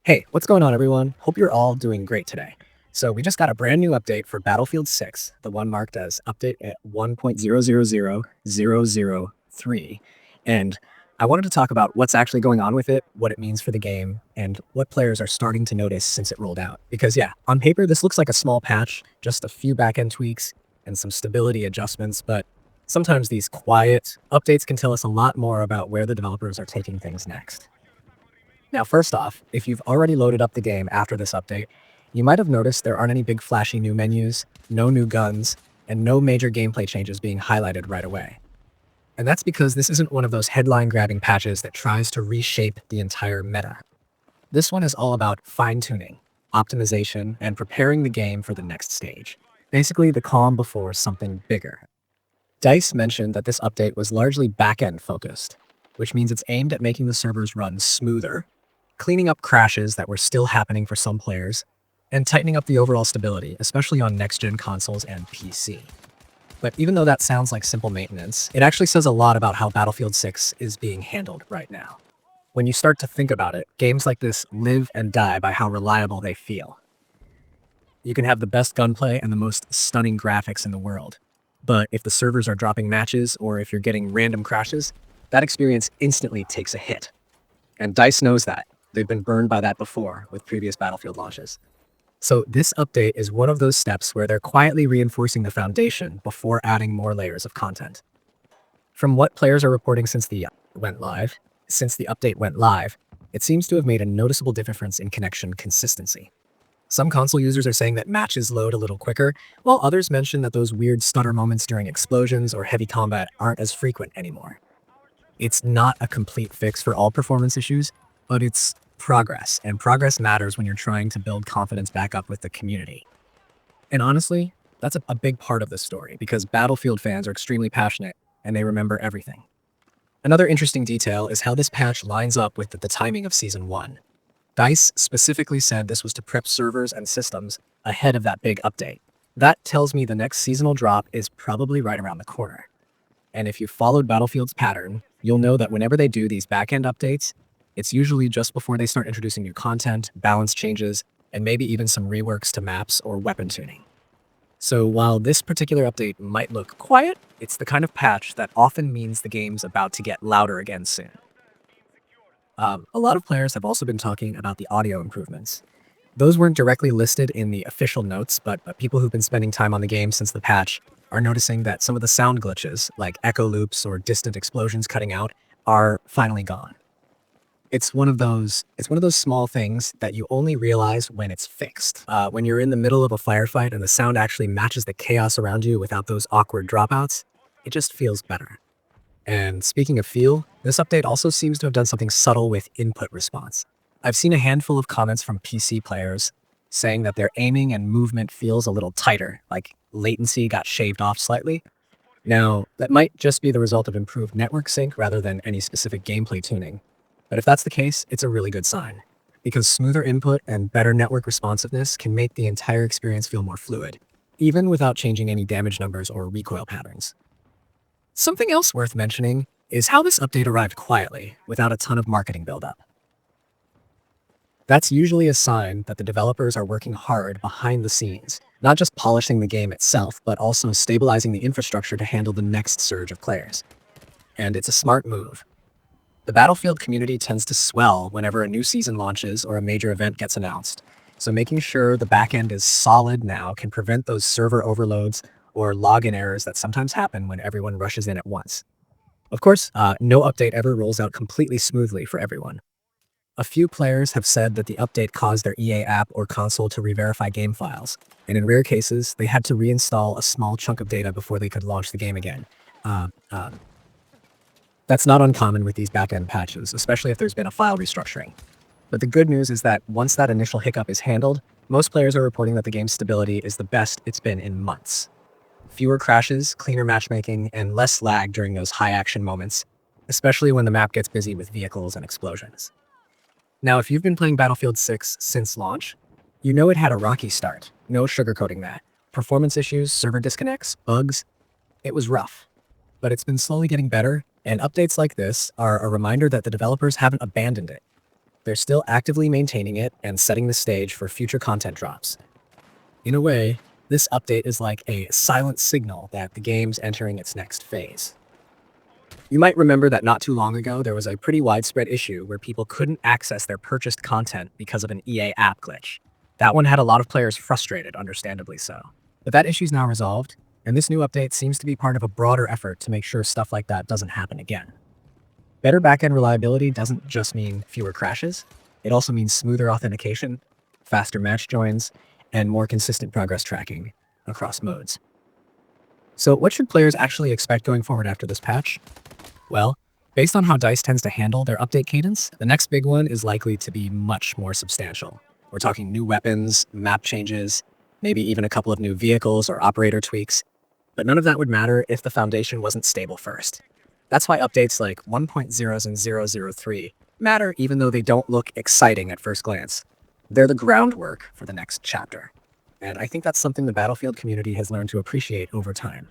Hey, what's going on, everyone? Hope you're all doing great today. So, we just got a brand new update for Battlefield 6, the one marked as update at 1.0000003. And I wanted to talk about what's actually going on with it, what it means for the game, and what players are starting to notice since it rolled out. Because, yeah, on paper, this looks like a small patch, just a few backend tweaks and some stability adjustments, but sometimes these quiet updates can tell us a lot more about where the developers are taking things next. Now, first off, if you've already loaded up the game after this update, you might have noticed there aren't any big flashy new menus, no new guns, and no major gameplay changes being highlighted right away. And that's because this isn't one of those headline-grabbing patches that tries to reshape the entire meta. This one is all about fine-tuning, optimization, and preparing the game for the next stage. Basically, the calm before something bigger. DICE mentioned that this update was largely back-end focused, which means it's aimed at making the servers run smoother, cleaning up crashes that were still happening for some players, and tightening up the overall stability, especially on next-gen consoles and PC. But even though that sounds like simple maintenance, it actually says a lot about how Battlefield 6 is being handled right now. When you start to think about it, games like this live and die by how reliable they feel. You can have the best gunplay and the most stunning graphics in the world, but if the servers are dropping matches or if you're getting random crashes, that experience instantly takes a hit. And DICE knows that. They've been burned by that before with previous Battlefield launches. So this update is one of those steps where they're quietly reinforcing the foundation before adding more layers of content. From what players are reporting since the update went live, it seems to have made a noticeable difference in connection consistency. Some console users are saying that matches load a little quicker, while others mention that those weird stutter moments during explosions or heavy combat aren't as frequent anymore. It's not a complete fix for all performance issues, but it's progress, and progress matters when you're trying to build confidence back up with the community. And honestly, that's a big part of the story, because Battlefield fans are extremely passionate, and they remember everything. Another interesting detail is how this patch lines up with the timing of Season 1. DICE specifically said this was to prep servers and systems ahead of that big update. That tells me the next seasonal drop is probably right around the corner. And if you've followed Battlefield's pattern, you'll know that whenever they do these backend updates, it's usually just before they start introducing new content, balance changes, and maybe even some reworks to maps or weapon tuning. So while this particular update might look quiet, it's the kind of patch that often means the game's about to get louder again soon. A lot of players have also been talking about the audio improvements. Those weren't directly listed in the official notes, but people who've been spending time on the game since the patch are noticing that some of the sound glitches, like echo loops or distant explosions cutting out, are finally gone. It's one of those small things that you only realize when it's fixed. When you're in the middle of a firefight and the sound actually matches the chaos around you without those awkward dropouts, it just feels better. And speaking of feel, this update also seems to have done something subtle with input response. I've seen a handful of comments from PC players saying that their aiming and movement feels a little tighter, like latency got shaved off slightly. Now, that might just be the result of improved network sync rather than any specific gameplay tuning. But if that's the case, it's a really good sign, because smoother input and better network responsiveness can make the entire experience feel more fluid, even without changing any damage numbers or recoil patterns. Something else worth mentioning is how this update arrived quietly, without a ton of marketing buildup. That's usually a sign that the developers are working hard behind the scenes, not just polishing the game itself, but also stabilizing the infrastructure to handle the next surge of players. And it's a smart move. The Battlefield community tends to swell whenever a new season launches or a major event gets announced, so making sure the backend is solid now can prevent those server overloads or login errors that sometimes happen when everyone rushes in at once. Of course, no update ever rolls out completely smoothly for everyone. A few players have said that the update caused their EA app or console to re-verify game files, and in rare cases, they had to reinstall a small chunk of data before they could launch the game again. Uh, uh, that's not uncommon with these backend patches, especially if there's been a file restructuring. But the good news is that once that initial hiccup is handled, most players are reporting that the game's stability is the best it's been in months. Fewer crashes, cleaner matchmaking, and less lag during those high-action moments, especially when the map gets busy with vehicles and explosions. Now, if you've been playing Battlefield 6 since launch, you know it had a rocky start. No sugarcoating that. Performance issues, server disconnects, bugs. It was rough. But it's been slowly getting better, and updates like this are a reminder that the developers haven't abandoned it. they're still actively maintaining it and setting the stage for future content drops. In a way, this update is like a silent signal that the game's entering its next phase. You might remember that not too long ago, there was a pretty widespread issue where people couldn't access their purchased content because of an EA app glitch. That one had a lot of players frustrated, understandably so. But that issue's now resolved, and this new update seems to be part of a broader effort to make sure stuff like that doesn't happen again. Better backend reliability doesn't just mean fewer crashes, it also means smoother authentication, faster match joins, and more consistent progress tracking across modes. So, what should players actually expect going forward after this patch? Well, based on how DICE tends to handle their update cadence, the next big one is likely to be much more substantial. We're talking new weapons, map changes, maybe even a couple of new vehicles or operator tweaks, but none of that would matter if the foundation wasn't stable first. That's why updates like 1.0 and 003 matter even though they don't look exciting at first glance. They're the groundwork for the next chapter. And I think that's something the Battlefield community has learned to appreciate over time.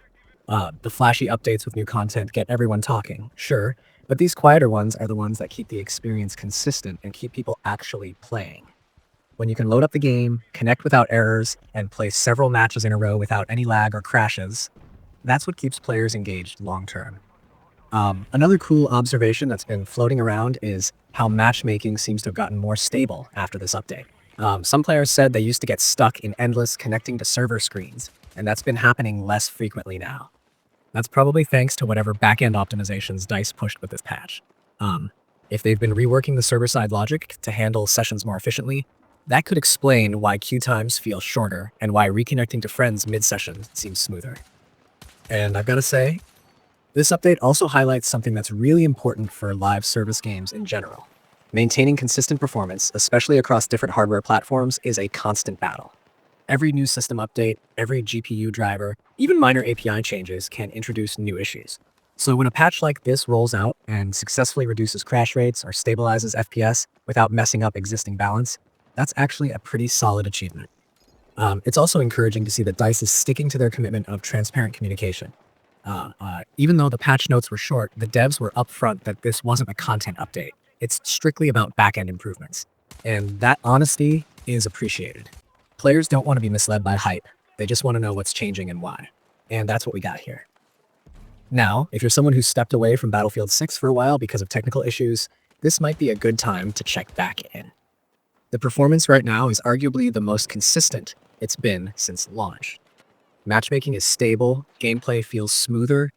The flashy updates with new content get everyone talking, sure, but these quieter ones are the ones that keep the experience consistent and keep people actually playing. When you can load up the game, connect without errors, and play several matches in a row without any lag or crashes, that's what keeps players engaged long term. Another cool observation that's been floating around is how matchmaking seems to have gotten more stable after this update. Some players said they used to get stuck in endless connecting to server screens, and that's been happening less frequently now. That's probably thanks to whatever backend optimizations DICE pushed with this patch. If they've been reworking the server-side logic to handle sessions more efficiently, that could explain why queue times feel shorter and why reconnecting to friends mid-session seems smoother. And I've got to say, this update also highlights something that's really important for live service games in general. Maintaining consistent performance, especially across different hardware platforms, is a constant battle. Every new system update, every GPU driver, even minor API changes can introduce new issues. So when a patch like this rolls out and successfully reduces crash rates or stabilizes FPS without messing up existing balance, that's actually a pretty solid achievement. It's also encouraging to see that DICE is sticking to their commitment of transparent communication. Even though the patch notes were short, the devs were upfront that this wasn't a content update. It's strictly about backend improvements. And that honesty is appreciated. Players don't want to be misled by hype. They just want to know what's changing and why. And that's what we got here. Now, if you're someone who stepped away from Battlefield 6 for a while because of technical issues, this might be a good time to check back in. The performance right now is arguably the most consistent it's been since launch. Matchmaking is stable, gameplay feels smoother,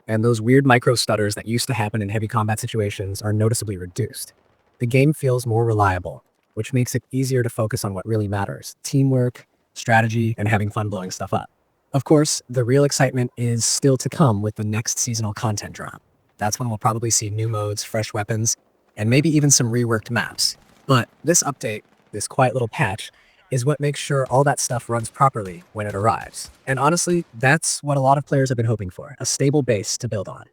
and those weird micro stutters that used to happen in heavy combat situations are noticeably reduced. The game feels more reliable, which makes it easier to focus on what really matters: teamwork, strategy, and having fun blowing stuff up. Of course, the real excitement is still to come with the next seasonal content drop. That's when we'll probably see new modes, fresh weapons, and maybe even some reworked maps. But this update, this quiet little patch, is what makes sure all that stuff runs properly when it arrives. And honestly, that's what a lot of players have been hoping for: a stable base to build on.